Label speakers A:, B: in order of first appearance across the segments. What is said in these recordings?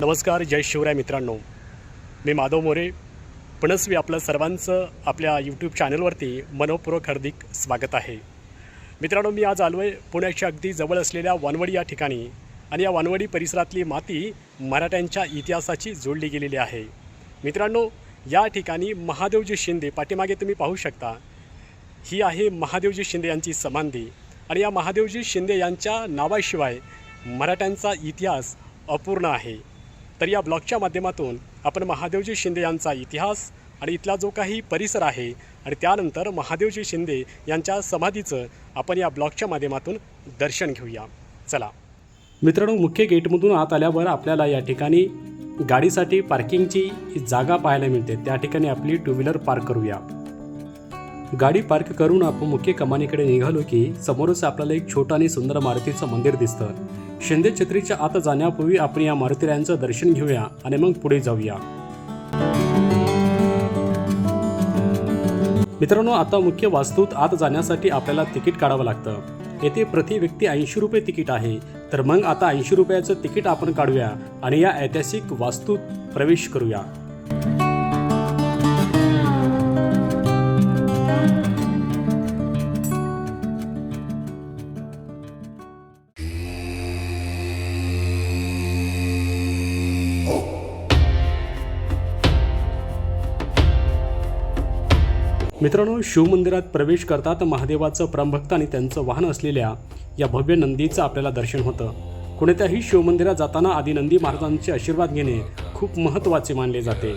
A: नमस्कार, जय शिवराय मित्रांनो. मी माधव मोरे. पुनस्वी आपलं सर्वांचं आपल्या यूट्यूब चॅनलवरती मनःपूर्वक हार्दिक स्वागत आहे. मित्रांनो, मी आज आलो आहे पुण्याच्या अगदी जवळ असलेल्या वानवडी या ठिकाणी आणि या वानवडी परिसरातली माती मराठ्यांच्या इतिहासाची जोडली गेलेली आहे. मित्रांनो, या ठिकाणी महादेवजी शिंदे पाठीमागे तुम्ही पाहू शकता, ही आहे महादेवजी शिंदे यांची समाधी. आणि या महादेवजी शिंदे यांच्या नावाशिवाय मराठ्यांचा इतिहास अपूर्ण आहे. तर या ब्लॉगच्या माध्यमातून आपण महादेवजी शिंदे यांचा इतिहास आणि इथला जो काही परिसर आहे आणि त्यानंतर महादेवजी शिंदे यांच्या समाधीचं आपण या ब्लॉगच्या माध्यमातून दर्शन घेऊया. चला मित्रांनो, मुख्य गेटमधून आत आल्यावर आपल्याला या ठिकाणी गाडीसाठी पार्किंगची जागा पाहायला मिळते. त्या ठिकाणी आपली टू व्हीलर पार्क करूया. गाडी पार्क करून आपण मुख्य कमानीकडे निघालो की समोरच आपल्याला एक छोटं आणि सुंदर मारुतीचं मंदिर दिसतं. शिंदे छत्रीच्या आत जाण्यापूर्वी आपण या मारुतीरायांचं दर्शन घेऊया आणि मग पुढे जाऊया. मित्रांनो, आता मुख्य वास्तूत आत जाण्यासाठी आपल्याला तिकीट काढावं लागतं. येथे प्रति व्यक्ती 80 रुपये तिकीट आहे. तर मग आता 80 रुपयाचं तिकीट आपण काढूया आणि या ऐतिहासिक वास्तूत प्रवेश करूया. मित्रांनो, शिवमंदिरात प्रवेश करतात महादेवाचं परमभक्त आणि त्यांचं वाहन असलेल्या या भव्य नंदीचं आपल्याला दर्शन होतं. कोणत्याही शिवमंदिरात जाताना आधी नंदी महाराजांचे आशीर्वाद घेणे खूप महत्त्वाचे मानले जाते.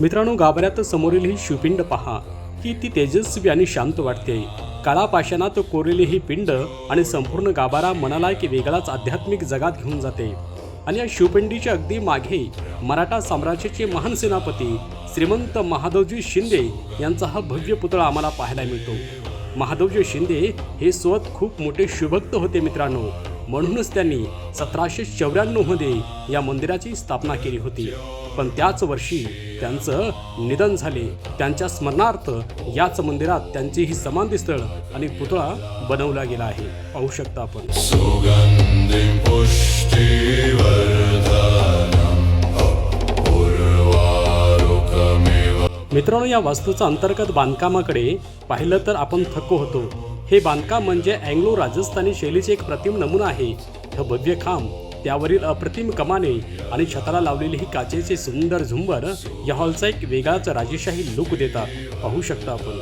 A: मित्रांनो, गाभाऱ्यात समोरील ही शिवपिंड पहा की ती तेजस्वी आणि शांत वाटते. काळा पाषाणात कोरलेली ही पिंड आणि संपूर्ण गाभारा मनाला एक वेगळाच आध्यात्मिक जगात घेऊन जाते. आणि या शिवपिंडीच्या अगदी मागे मराठा साम्राज्याचे महान सेनापती श्रीमंत महादेवजी शिंदे यांचा हा भव्य पुतळा आम्हाला पाहायला मिळतो. महादेवजी शिंदे हे स्वतः खूप मोठे शिवभक्त होते मित्रांनो. म्हणूनच त्यांनी 1794 मध्ये या मंदिराची स्थापना केली होती. पण त्याच वर्षी त्यांचं निधन झाले. त्यांच्या स्मरणार्थ याच मंदिरात त्यांची ही समाधीस्थळ आणि पुतळा बनवला गेला आहे. पाहू शकता आपण. मित्रांनो, या वास्तूच्या अंतर्गत बांधकामाकडे पाहिलं तर आपण थक्क होतो. हे बांधकाम म्हणजे अँग्लो राजस्थानी शैलीचे एक प्रतिम नमुना आहे. हे भव्य खांब, त्यावरील अप्रतिम कमाने आणि छताला लावलेली ही काचेचे सुंदर झुंबर या हॉलचा एक वेगळाच राजेशाही लुक देतात. पाहू शकता आपण.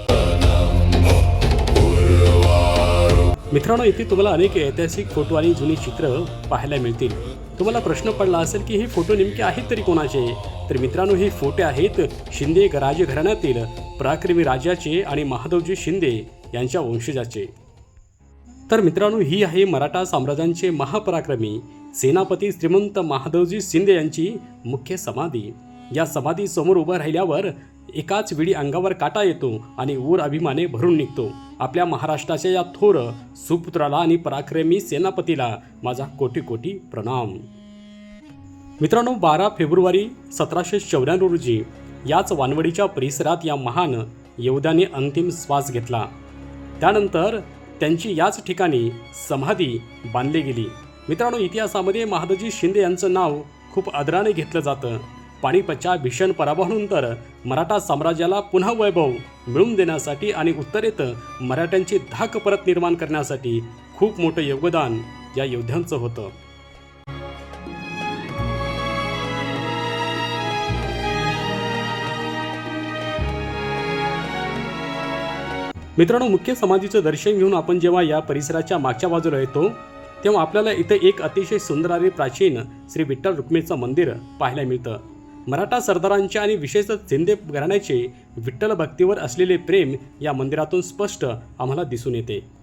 A: मित्रांनो, इथे तुम्हाला अनेक ऐतिहासिक फोटो आणि जुनी चित्र पाहायला मिळतील. तुम्हाला प्रश्न पडला असेल की हे फोटो नेमके आहेत तरी कोणाचे? तर मित्रांनो, हे फोटो आहेत शिंदे राजघराण्यातील पराक्रमी राजाचे आणि महादेवजी शिंदे यांच्या वंशजाचे. तर मित्रांनो, ही आहे मराठा साम्राज्याचे महापराक्रमी सेनापती श्रीमंत महादेवजी शिंदे यांची मुख्य समाधी. या समाधी समोर उभं राहिल्यावर एकाच वेळी अंगावर काटा येतो आणि ऊर अभिमाने भरून निघतो. आपल्या महाराष्ट्राच्या या थोर सुपुत्राला आणि पराक्रमी सेनापतीला माझा कोटी कोटी प्रणाम. मित्रांनो, 12 फेब्रुवारी 1794 रोजी याच वानवडीच्या परिसरात या महान योद्ध्याने अंतिम श्वास घेतला. त्यानंतर त्यांची याच ठिकाणी समाधी बांधली गेली. मित्रांनो, इतिहासामध्ये महादेवजी शिंदे यांचं नाव खूप आदराने घेतलं जातं. पानिपतच्या भीषण पराभवानंतर मराठा साम्राज्याला पुन्हा वैभव मिळवून देण्यासाठी आणि उत्तरेत मराठ्यांची धाक परत निर्माण करण्यासाठी खूप मोठं योगदान या योद्ध्यांचं होतं. मित्रांनो, मुख्य समाधीचं दर्शन घेऊन आपण जेव्हा या परिसराच्या मागच्या बाजूला येतो तेव्हा आपल्याला इथे एक अतिशय सुंदर आणि प्राचीन श्री विठ्ठल रुक्मिणीचं मंदिर पाहायला मिळतं. मराठा सरदारांचे आणि विशेषतः शिंदे घराण्याचे विठ्ठल भक्तीवर असलेले प्रेम या मंदिरातून स्पष्ट आम्हाला दिसून येते.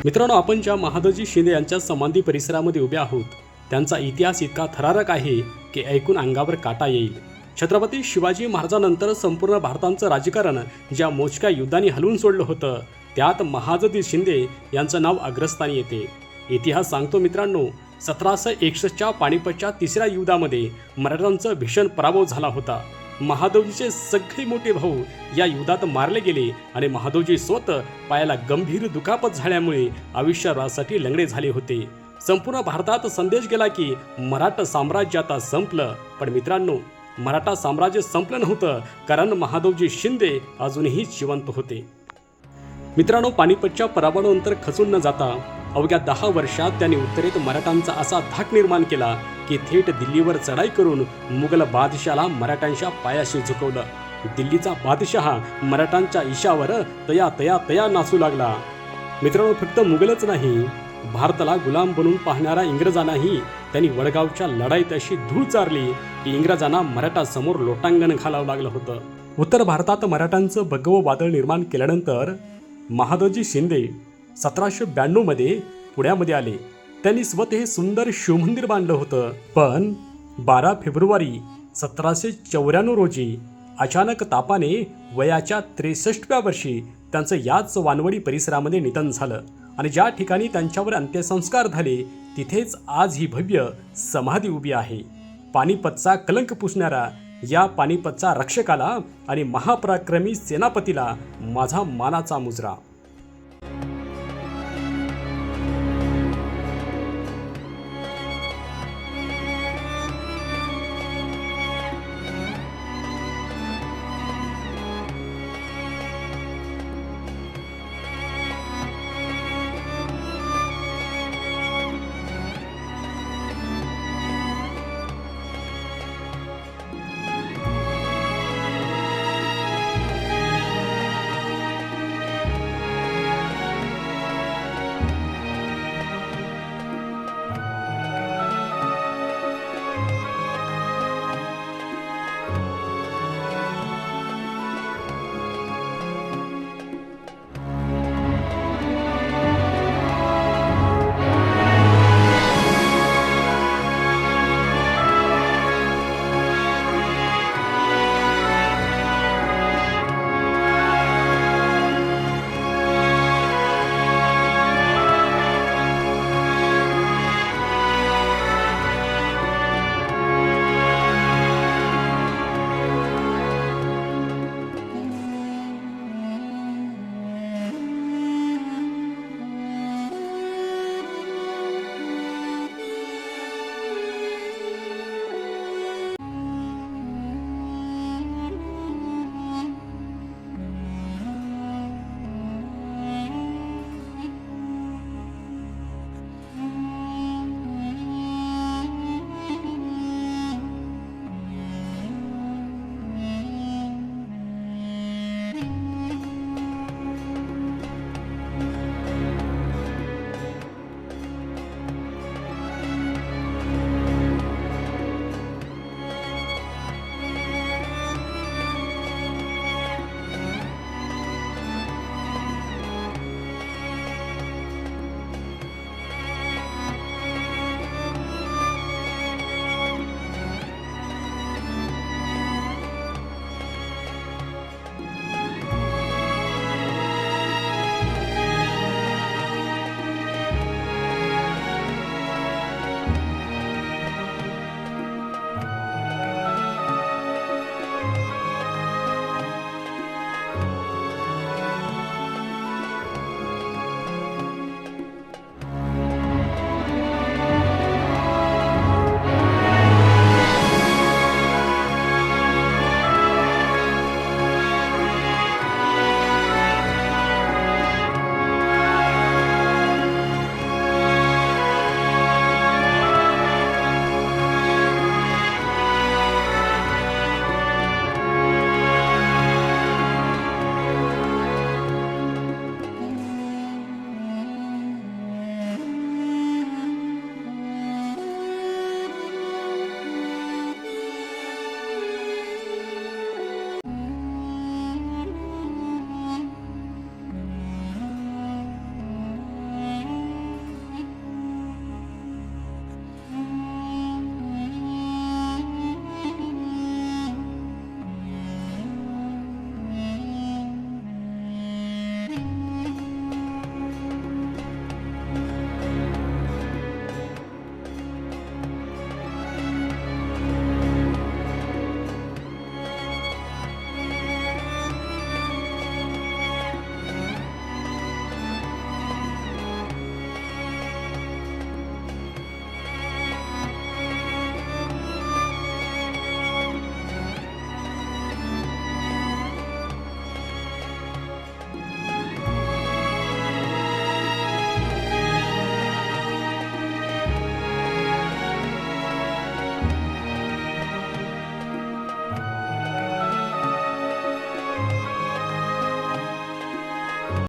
A: मित्रांनो, आपण ज्या महादेवजी शिंदे यांच्या समाधी परिसरामध्ये उभे आहोत त्यांचा इतिहास इतका थरारक आहे की ऐकून अंगावर काटा येईल. छत्रपती शिवाजी महाराजांनंतर संपूर्ण भारताचं राजकारण ज्या मोजक्या युद्धांनी हलवून सोडलं होतं त्यात महादजी शिंदे यांचं नाव अग्रस्थानी येते. इतिहास सांगतो मित्रांनो, 1761च्या पानिपतच्या तिसऱ्या युद्धामध्ये मराठ्यांचा भीषण पराभव झाला होता. महादजीचे सगळे मोठे भाऊ या युद्धात मारले गेले आणि महादजी स्वतः पायाला गंभीर दुखापत झाल्यामुळे आयुष्यभरासाठी लंगडे झाले होते. संपूर्ण भारतात संदेश गेला की मराठा साम्राज्य आता संपलं. पण मित्रांनो, मराठा साम्राज्य संपलं नव्हतं, कारण महादजी शिंदे अजूनही जिवंत होते. मित्रांनो, पानिपतच्या पराभवानंतर खचून न जाता अवघ्या 10 वर्षात त्यांनी उत्तरेत मराठ्यांचा असा धाक निर्माण केला की थेट दिल्लीवर चढाई करून मुघल बादशाला मराठ्यांच्या पायाशी झुकवलं. दिल्लीचा बादशहा मराठ्यांच्या इशावर तया तया तया नाचू लागला. मित्रांनो, फक्त मुघलच नाही, भारताला गुलाम बनून पाहणाऱ्या इंग्रजांनाही त्यांनी वडगावच्या लढाईत अशी धूळ चारली की इंग्रजांना मराठा समोर लोटांगण घालावं लागलं होतं. उत्तर भारतात मराठ्यांचं भगवं वादळ निर्माण केल्यानंतर महादजी शिंदे 1792 मध्ये पुण्यामध्ये आले. त्यांनी स्वतः हे सुंदर शिवमंदिर बांधलं होतं. पण 12 फेब्रुवारी 1794 रोजी अचानक तापाने वयाच्या 63व्या वर्षी त्यांचं याच वानवडी परिसरामध्ये निधन झालं आणि ज्या ठिकाणी त्यांच्यावर अंत्यसंस्कार झाले तिथेच आज ही भव्य समाधी उभी आहे. पानिपतचा कलंक पुसणारा या पानिपतच्या रक्षकाला आणि महापराक्रमी सेनापतीला माझा मानाचा मुजरा.